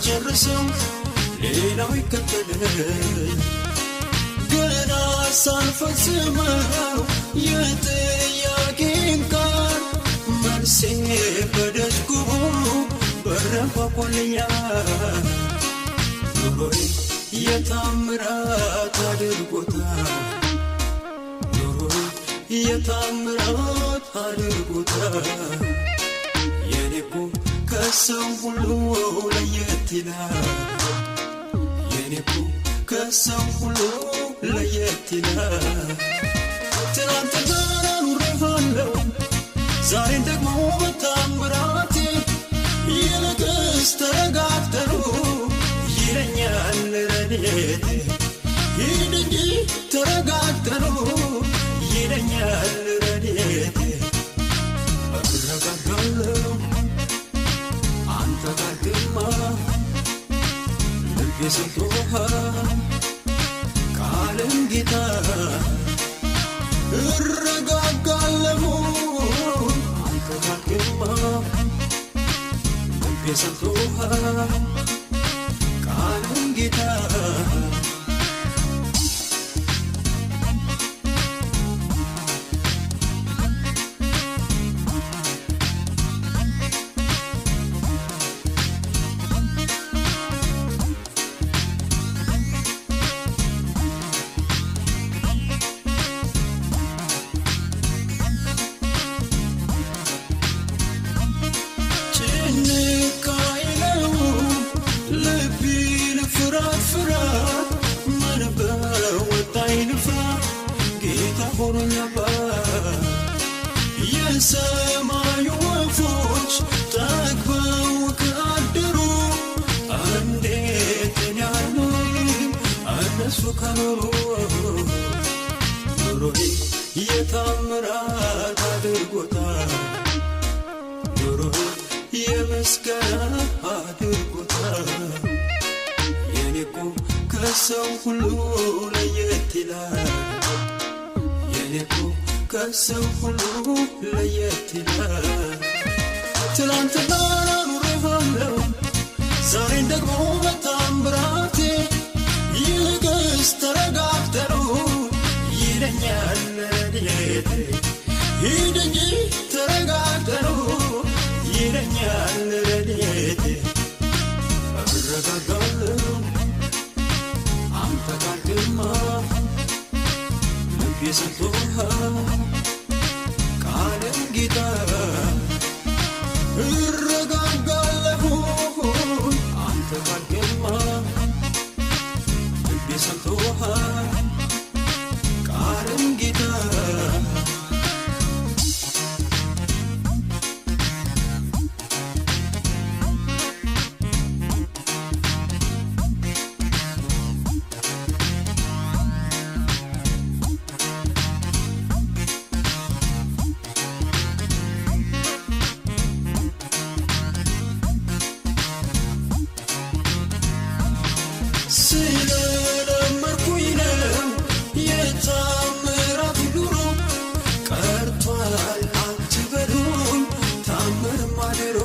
ሳልጨርሰው ሌላው ይከተለኝ ገና ሳልፈጽመው የጥያቄን ቃል መልሴ በደጅ ቆሞ በረንኳኳልኛል ኑሮዬ የታምራት አድርጎታል ኑሮዬ የታምራት አድርጎታል የኔኮ ከሰው ሁሉ ለየት ይላል የኔኮ ከሰው ሁሉ ለየት ይላል ትናንትና ኑሬዋለሁ ዛሬን ደግሞ በታምራቴ ይልቅስ ተረጋግተሩ ይለኛል ረድኤቴ ሂድ እንጂ ተረጋግተሩ ይለኛል ረድኤቴ እረጋጋለሁ አንተ ጋር ግርማ ልቤ ሰጥቶሃል ቃልን ጌታ እረጋጋለሁ አንተ ጋር ግርማ ልቤ ሰጥቶሃል ቃልን ጌታ የሰማዩ ወፎች ጠግበው ካደሩ እንዴት ያሉ እነሱ ከኖሩ ኑሮዬ የታምራት አድርጎታል ኑሮዬ የምስጋና አድርጎታል የኔኮ ከሰው ሁሉ ለየት ይላል የኔኮ ከሰው ሁሉ ለየት ይላል ትናንትና ኑሬዋለሁ ዛሬን ደግሞ በታምራቴ ይልቅስ ተረጋግተሩ ይለኛል ረድኤቴ ሂድ እንጂ ተረጋግተሩ ይለኛል ረድኤቴ እረጋጋለሁ አንተ ጋር ግርማ ልቤ ሰጥቶሃል ቃልን ጌታ እረጋጋለሁ አንተ ጋር ግርማ ልቤ ሰጥቶሃል ቃልን ጌታ ስለለመድኩኝ ነው የታምራት ኑሮ ቀርቷል አትበሉኝ ታምር ማደሮ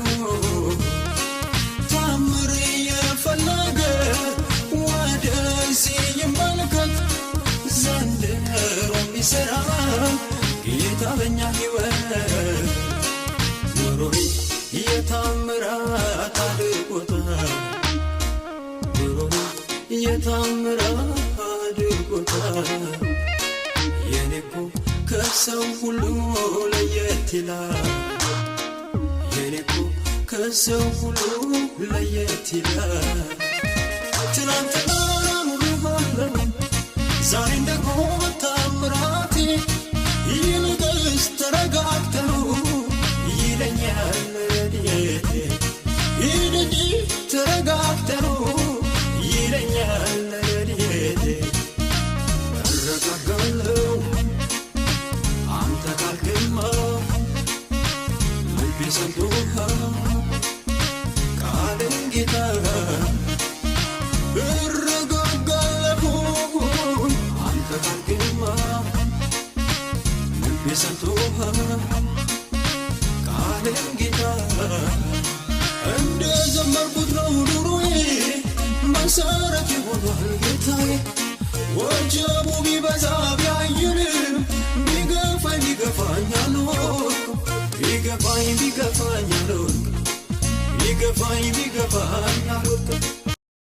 ታምር የፈለገ ወደዚህ ይመልከት ዘንድሮ የሚሠራ ጌታ በእኛ ሕይወት ኑሮዬ የታምራት አድርጎታል የታምራት አድርጎታል የኔኮ ከሰው ሁሉ ለየት ይላል የኔኮ ከሰው ሁሉ ለየት ይላል ትናንትና ኑሬዋለሁ ዛሬን ደግሞ በታምራቴ ይልቅስ ተረጋግተሩ ይለኛል ረድኤቴ ሂድ እንጂ ተረጋግተሩ ይለኛል ረድኤቴ እረጋጋለሁ አንተ ጋር ግርማ ልቤ ሰጥቶሃል ቃልን ጌታ እረጋጋለሁ አንተ ጋር ግርማ ልቤ ሰጥቶሃል ቃልን ጌታ እንደ ዘመርኩት ነው ኑሮዬ መሰረት ይሆናል ጌታዬ ወጀቡ ቢበዛ ቢያይልም ቢገፋኝ አልወድቅም ቢገፋኝ አልወድቅም